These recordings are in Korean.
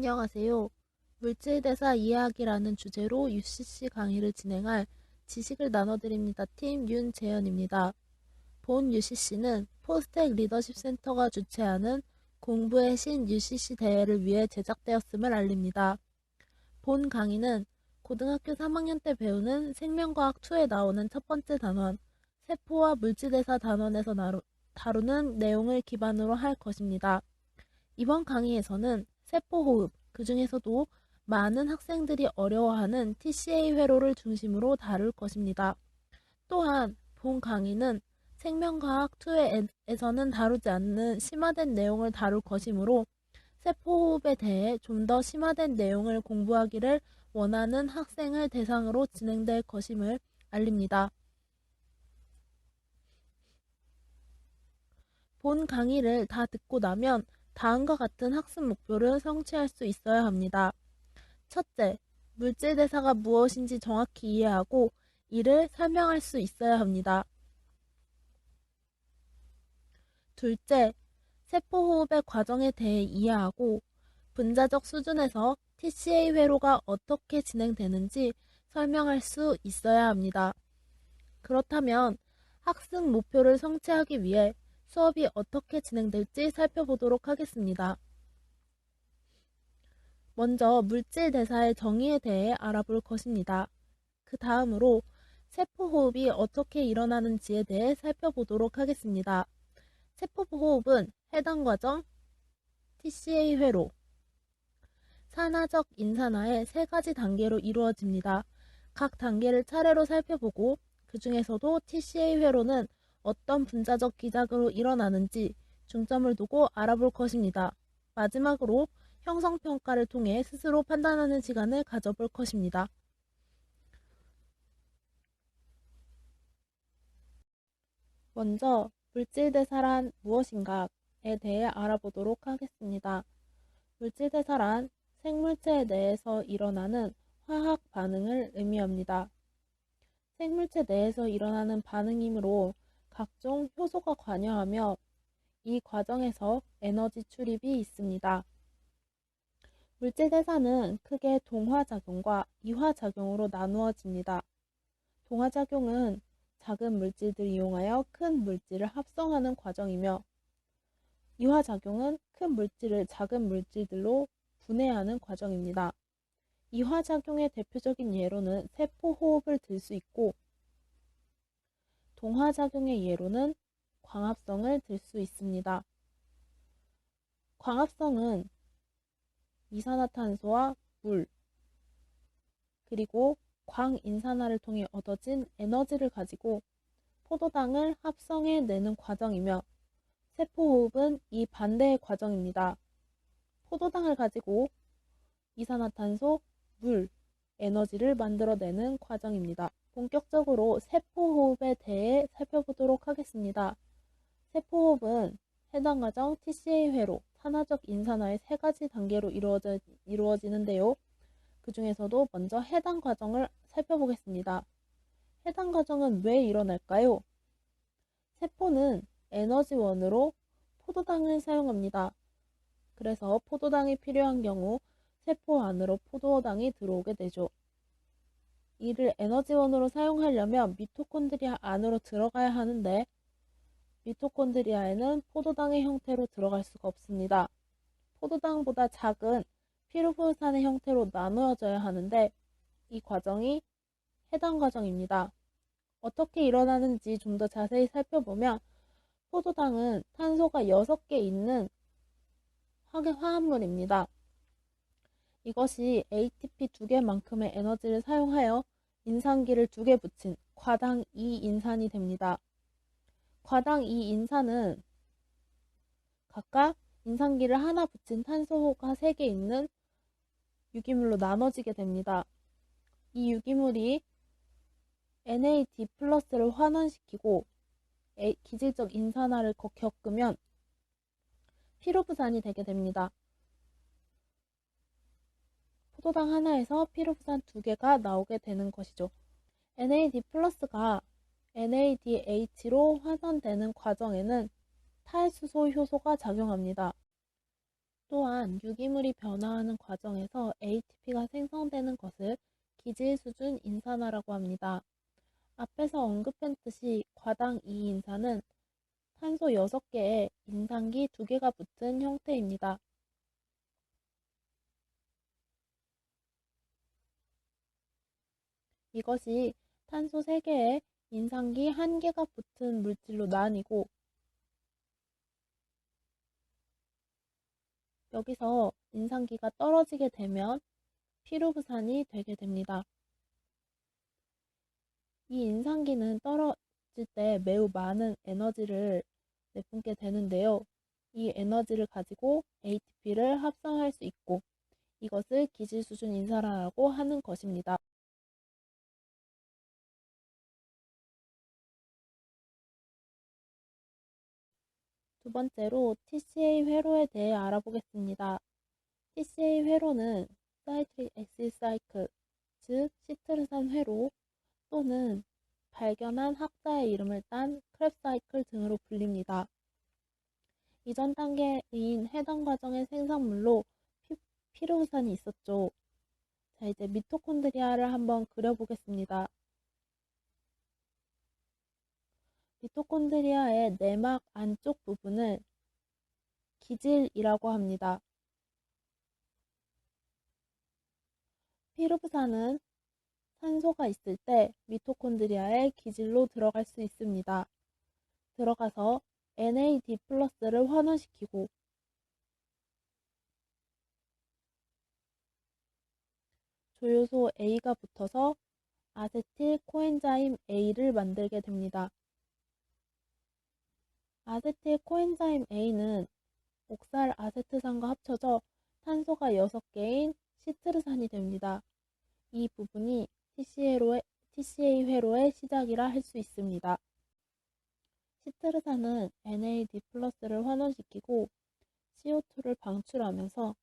안녕하세요. 물질대사 이해하기라는 주제로 UCC 강의를 진행할 지식을 나눠드립니다. 팀 윤재현입니다. 본 UCC는 포스텍 리더십 센터가 주최하는 공부의 신 UCC 대회를 위해 제작되었음을 알립니다. 본 강의는 고등학교 3학년 때 배우는 생명과학 2에 나오는 첫 번째 단원, 세포와 물질대사 단원에서 다루는 내용을 기반으로 할 것입니다. 이번 강의에서는 세포호흡, 그 중에서도 많은 학생들이 어려워하는 TCA 회로를 중심으로 다룰 것입니다. 또한 본 강의는 생명과학 2에서는 다루지 않는 심화된 내용을 다룰 것이므로 세포호흡에 대해 좀 더 심화된 내용을 공부하기를 원하는 학생을 대상으로 진행될 것임을 알립니다. 본 강의를 다 듣고 나면 다음과 같은 학습 목표를 성취할 수 있어야 합니다. 첫째, 물질 대사가 무엇인지 정확히 이해하고 이를 설명할 수 있어야 합니다. 둘째, 세포호흡의 과정에 대해 이해하고 분자적 수준에서 TCA 회로가 어떻게 진행되는지 설명할 수 있어야 합니다. 그렇다면 학습 목표를 성취하기 위해 수업이 어떻게 진행될지 살펴보도록 하겠습니다. 먼저 물질 대사의 정의에 대해 알아볼 것입니다. 그 다음으로 세포호흡이 어떻게 일어나는지에 대해 살펴보도록 하겠습니다. 세포호흡은 해당 과정, TCA 회로, 산화적 인산화의 세 가지 단계로 이루어집니다. 각 단계를 차례로 살펴보고 그 중에서도 TCA 회로는 어떤 분자적 기작으로 일어나는지 중점을 두고 알아볼 것입니다. 마지막으로 형성평가를 통해 스스로 판단하는 시간을 가져볼 것입니다. 먼저 물질대사란 무엇인가에 대해 알아보도록 하겠습니다. 물질대사란 생물체 내에서 일어나는 화학 반응을 의미합니다. 생물체 내에서 일어나는 반응이므로 각종 효소가 관여하며 이 과정에서 에너지 출입이 있습니다. 물질대사는 크게 동화작용과 이화작용으로 나누어집니다. 동화작용은 작은 물질들을 이용하여 큰 물질을 합성하는 과정이며 이화작용은 큰 물질을 작은 물질들로 분해하는 과정입니다. 이화작용의 대표적인 예로는 세포호흡을 들 수 있고 동화작용의 예로는 광합성을 들 수 있습니다. 광합성은 이산화탄소와 물, 그리고 광인산화를 통해 얻어진 에너지를 가지고 포도당을 합성해 내는 과정이며 세포호흡은 이 반대의 과정입니다. 포도당을 가지고 이산화탄소, 물, 에너지를 만들어내는 과정입니다. 본격적으로 세포호흡에 대해 살펴보도록 하겠습니다. 세포호흡은 해당 과정 TCA 회로, 산화적 인산화의 세 가지 단계로 이루어지는데요. 그 중에서도 먼저 해당 과정을 살펴보겠습니다. 해당 과정은 왜 일어날까요? 세포는 에너지원으로 포도당을 사용합니다. 그래서 포도당이 필요한 경우 세포 안으로 포도당이 들어오게 되죠. 이를 에너지원으로 사용하려면 미토콘드리아 안으로 들어가야 하는데 미토콘드리아에는 포도당의 형태로 들어갈 수가 없습니다. 포도당보다 작은 피루부산의 형태로 나누어져야 하는데 이 과정이 해당 과정입니다. 어떻게 일어나는지 좀 더 자세히 살펴보면 포도당은 탄소가 6개 있는 화합물입니다. 이것이 ATP 2개만큼의 에너지를 사용하여 인산기를 2개 붙인 과당 2인산이 됩니다. 과당 2인산은 각각 인산기를 하나 붙인 탄소가 3개 있는 유기물로 나눠지게 됩니다. 이 유기물이 NAD 플러스를 환원시키고 기질적 인산화를 겪으면 피루부산이 되게 됩니다. 포도당 하나에서 피루부산 2개가 나오게 되는 것이죠. NAD 플러스가 NADH로 환원되는 과정에는 탈수소 효소가 작용합니다. 또한 유기물이 변화하는 과정에서 ATP가 생성되는 것을 기질 수준 인산화라고 합니다. 앞에서 언급했듯이 과당 2인산은 탄소 6개에 인산기 2개가 붙은 형태입니다. 이것이 탄소 3개에 인산기 1개가 붙은 물질로 나뉘고, 여기서 인산기가 떨어지게 되면 피루부산이 되게 됩니다. 이 인산기는 떨어질 때 매우 많은 에너지를 내뿜게 되는데요. 이 에너지를 가지고 ATP를 합성할 수 있고, 이것을 기질 수준 인산화라고 하는 것입니다. 두 번째로 TCA 회로에 대해 알아보겠습니다. TCA 회로는 사이트릭 액실 사이클, 즉 시트르산 회로 또는 발견한 학자의 이름을 딴 크랩 사이클 등으로 불립니다. 이전 단계인 해당 과정의 생산물로 피루부산이 있었죠. 자, 이제 미토콘드리아를 한번 그려보겠습니다. 미토콘드리아의 내막 안쪽 부분을 기질이라고 합니다. 피루부산은 산소가 있을 때 미토콘드리아의 기질로 들어갈 수 있습니다. 들어가서 NAD 플러스를 환원시키고 조효소 A가 붙어서 아세틸 코엔자임 A를 만들게 됩니다. 아세틸 코엔자임 A는 옥살 아세트산과 합쳐져 탄소가 6개인 시트르산이 됩니다. 이 부분이 TCA 회로의 시작이라 할 수 있습니다. 시트르산은 NAD 플러스를 환원시키고 CO2를 방출하면서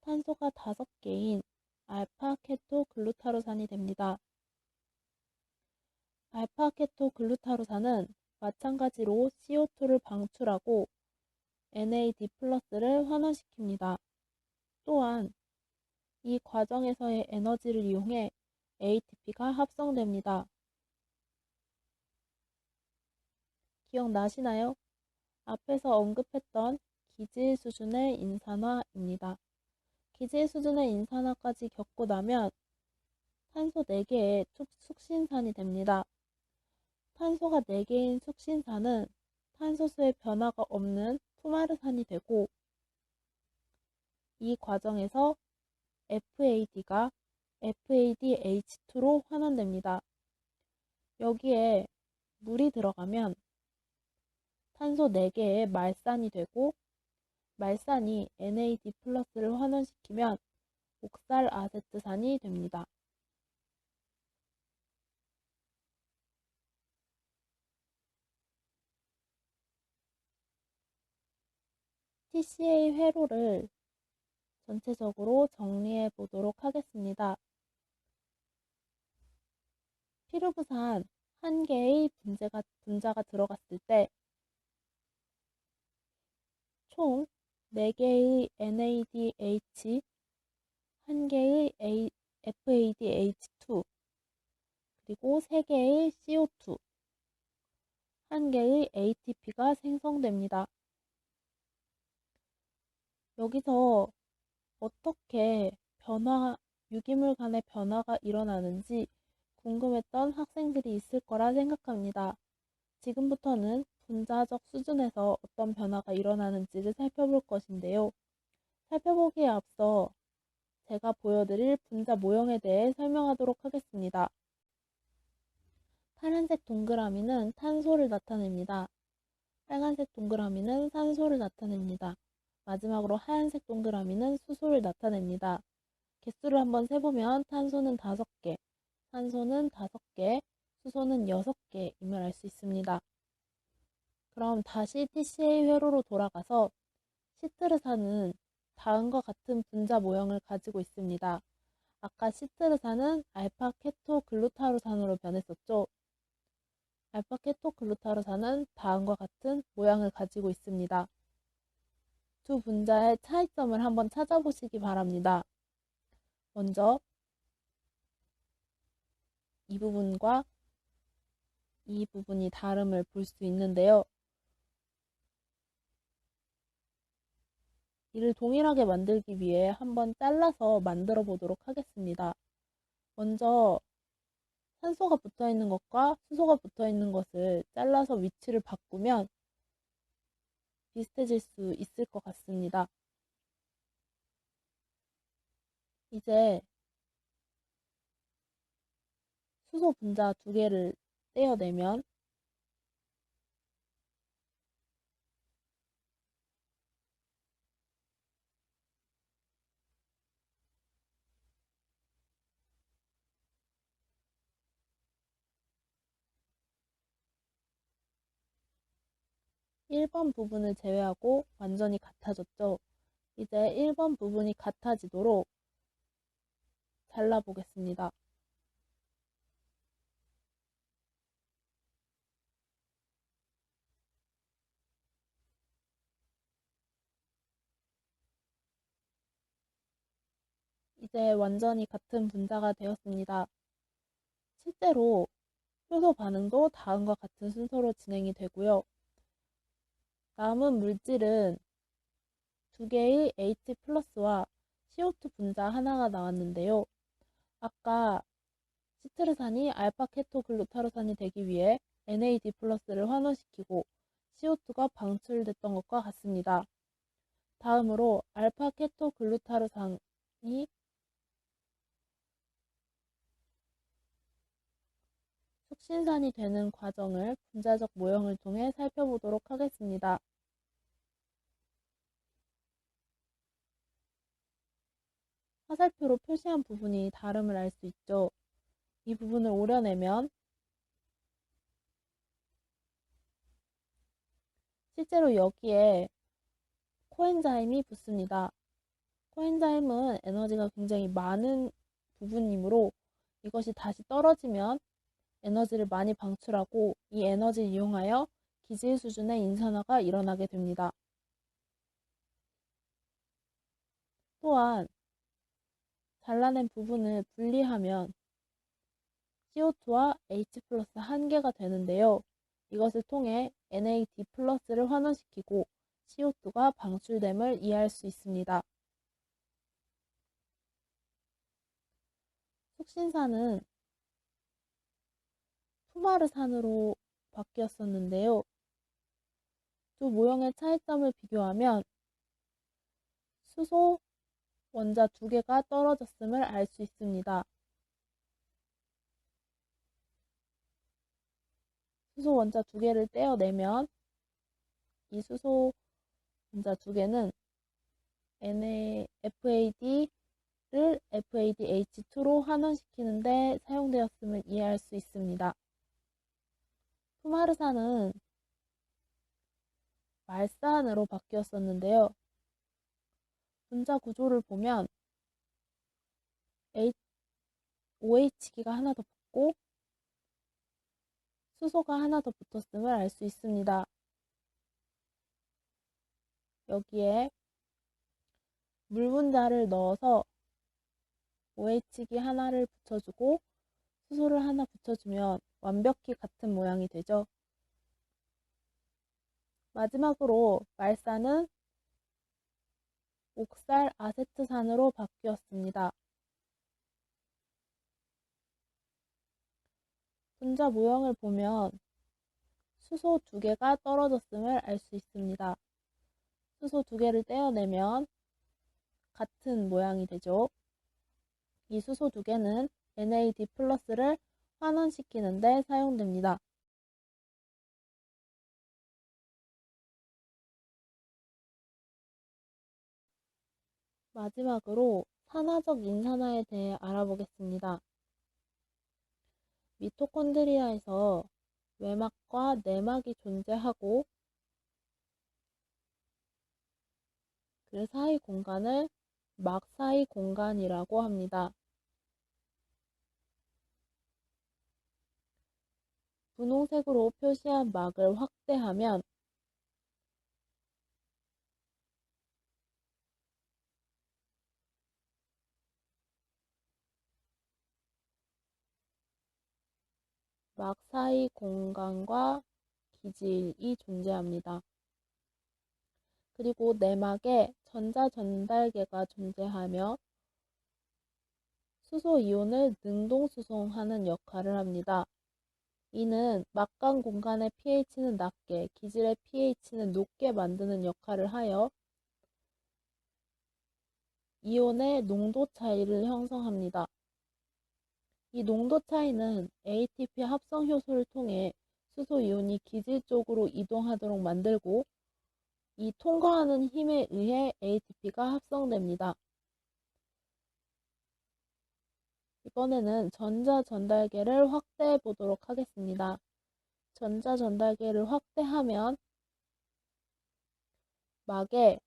탄소가 5개인 알파 케토 글루타로산이 됩니다. 알파 케토 글루타로산은 마찬가지로 CO2를 방출하고 NAD 플러스를 환원시킵니다. 또한 이 과정에서의 에너지를 이용해 ATP가 합성됩니다. 기억나시나요? 앞에서 언급했던 기질 수준의 인산화입니다. 기질 수준의 인산화까지 겪고 나면 탄소 4개의 숙신산이 됩니다. 탄소가 4개인 숙신산은 탄소수의 변화가 없는 푸마르산이 되고, 이 과정에서 FAD가 FADH2로 환원됩니다. 여기에 물이 들어가면 탄소 4개의 말산이 되고, 말산이 NAD 플러스를 환원시키면 옥살 아세트산이 됩니다. TCA 회로를 전체적으로 정리해 보도록 하겠습니다. 피루부산 1개의 분자가 들어갔을 때 총 4개의 NADH, 1개의 FADH2, 그리고 3개의 CO2, 1개의 ATP가 생성됩니다. 여기서 어떻게 유기물 간의 변화가 일어나는지 궁금했던 학생들이 있을 거라 생각합니다. 지금부터는 분자적 수준에서 어떤 변화가 일어나는지를 살펴볼 것인데요. 살펴보기에 앞서 제가 보여드릴 분자 모형에 대해 설명하도록 하겠습니다. 파란색 동그라미는 탄소를 나타냅니다. 빨간색 동그라미는 산소를 나타냅니다. 마지막으로 하얀색 동그라미는 수소를 나타냅니다. 개수를 한번 세보면 탄소는 5개, 산소는 5개, 수소는 6개임을 알 수 있습니다. 그럼 다시 TCA 회로로 돌아가서 시트르산은 다음과 같은 분자 모형을 가지고 있습니다. 아까 시트르산은 알파 케토 글루타로산으로 변했었죠. 알파 케토 글루타로산은 다음과 같은 모양을 가지고 있습니다. 두 분자의 차이점을 한번 찾아보시기 바랍니다. 먼저 이 부분과 이 부분이 다름을 볼 수 있는데요. 이를 동일하게 만들기 위해 한번 잘라서 만들어 보도록 하겠습니다. 먼저 산소가 붙어 있는 것과 수소가 붙어 있는 것을 잘라서 위치를 바꾸면 비슷해질 수 있을 것 같습니다. 이제 수소 분자 두 개를 떼어내면 1번 부분을 제외하고 완전히 같아졌죠. 이제 1번 부분이 같아지도록 잘라보겠습니다. 이제 완전히 같은 분자가 되었습니다. 실제로 효소 반응도 다음과 같은 순서로 진행이 되고요. 남은 물질은 두 개의 H 플러스와 CO2 분자 하나가 나왔는데요. 아까 시트르산이 알파 케토글루타로산이 되기 위해 NAD 플러스를 환원시키고 CO2가 방출됐던 것과 같습니다. 다음으로 알파 케토글루타로산이 숙신산이 되는 과정을 분자적 모형을 통해 살펴보도록 하겠습니다. 화살표로 표시한 부분이 다름을 알 수 있죠. 이 부분을 오려내면 실제로 여기에 코엔자임이 붙습니다. 코엔자임은 에너지가 굉장히 많은 부분이므로 이것이 다시 떨어지면 에너지를 많이 방출하고 이 에너지를 이용하여 기질 수준의 인산화가 일어나게 됩니다. 또한 잘라낸 부분을 분리하면 CO2와 H 플러스 한 개가 되는데요. 이것을 통해 NAD 플러스를 환원시키고 CO2가 방출됨을 이해할 수 있습니다. 숙신산은 투마르산으로 바뀌었었는데요. 두 모형의 차이점을 비교하면 수소 원자 두 개가 떨어졌음을 알 수 있습니다. 수소 원자 두 개를 떼어내면 이 수소 원자 두 개는 FAD를 FADH2로 환원시키는데 사용되었음을 이해할 수 있습니다. 푸마르산은 말산으로 바뀌었었는데요. 분자 구조를 보면 OH기가 하나 더 붙고 수소가 하나 더 붙었음을 알 수 있습니다. 여기에 물 분자를 넣어서 OH기 하나를 붙여주고 수소를 하나 붙여주면 완벽히 같은 모양이 되죠. 마지막으로 말산은 옥살 아세트산으로 바뀌었습니다. 분자 모형을 보면 수소 두 개가 떨어졌음을 알 수 있습니다. 수소 두 개를 떼어내면 같은 모양이 되죠. 이 수소 두 개는 NAD 플러스를 환원시키는 데 사용됩니다. 마지막으로 산화적 인산화에 대해 알아보겠습니다. 미토콘드리아에서 외막과 내막이 존재하고 그 사이 공간을 막 사이 공간이라고 합니다. 분홍색으로 표시한 막을 확대하면 막 사이 공간과 기질이 존재합니다. 그리고 내막에 전자전달계가 존재하며 수소이온을 능동수송하는 역할을 합니다. 이는 막간 공간의 pH는 낮게, 기질의 pH는 높게 만드는 역할을 하여 이온의 농도 차이를 형성합니다. 이 농도 차이는 ATP 합성 효소를 통해 수소이온이 기질 쪽으로 이동하도록 만들고 이 통과하는 힘에 의해 ATP가 합성됩니다. 이번에는 전자전달계를 확대해 보도록 하겠습니다. 전자전달계를 확대하면 막에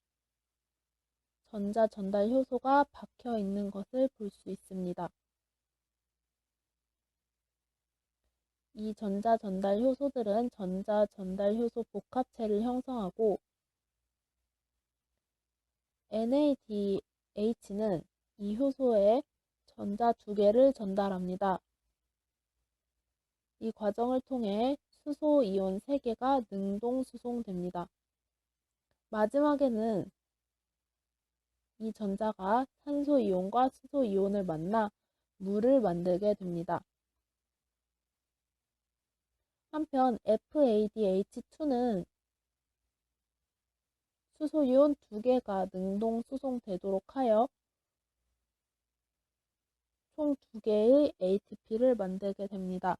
전자전달 효소가 박혀 있는 것을 볼 수 있습니다. 이 전자전달 효소들은 전자전달 효소 복합체를 형성하고 NADH는 이 효소에 전자 2개를 전달합니다. 이 과정을 통해 수소이온 3개가 능동수송됩니다. 마지막에는 이 전자가 산소이온과 수소이온을 만나 물을 만들게 됩니다. 한편 FADH2는 수소이온 2개가 능동수송되도록 하여 총 2개의 ATP를 만들게 됩니다.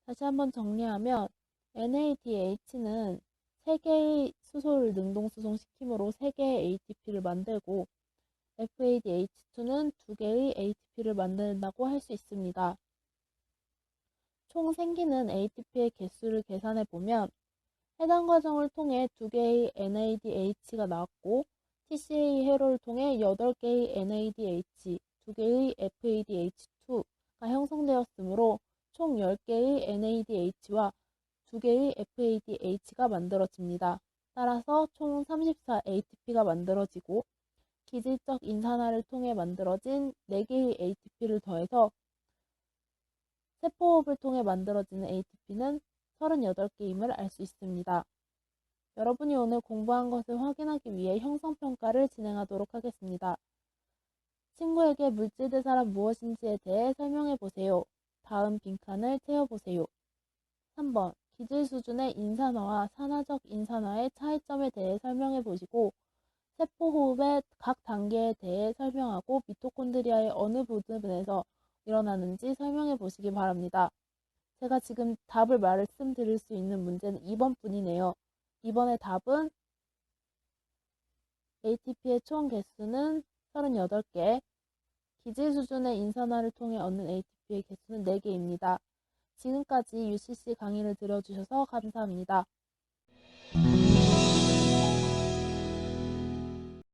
다시 한번 정리하면 NADH는 3개의 수소를 능동수송시키므로 3개의 ATP를 만들고 FADH2는 2개의 ATP를 만든다고 할 수 있습니다. 총 생기는 ATP의 개수를 계산해 보면 해당 과정을 통해 2개의 NADH가 나왔고 TCA 회로를 통해 8개의 NADH, 2개의 FADH2가 형성되었으므로 총 10개의 NADH와 2개의 FADH가 만들어집니다. 따라서 총 34 ATP가 만들어지고 기질적 인산화를 통해 만들어진 4개의 ATP를 더해서 세포호흡을 통해 만들어지는 ATP는 38개임을 알 수 있습니다. 여러분이 오늘 공부한 것을 확인하기 위해 형성평가를 진행하도록 하겠습니다. 친구에게 물질대사란 무엇인지에 대해 설명해 보세요. 다음 빈칸을 채워보세요. 3번. 기질 수준의 인산화와 산화적 인산화의 차이점에 대해 설명해 보시고 세포호흡의 각 단계에 대해 설명하고 미토콘드리아의 어느 부분에서 일어나는지 설명해 보시기 바랍니다. 제가 지금 답을 말씀드릴 수 있는 문제는 2번 뿐이네요. 이번의 답은 ATP의 총 개수는 38개, 기질 수준의 인산화를 통해 얻는 ATP의 개수는 4개입니다. 지금까지 UCC 강의를 들어주셔서 감사합니다.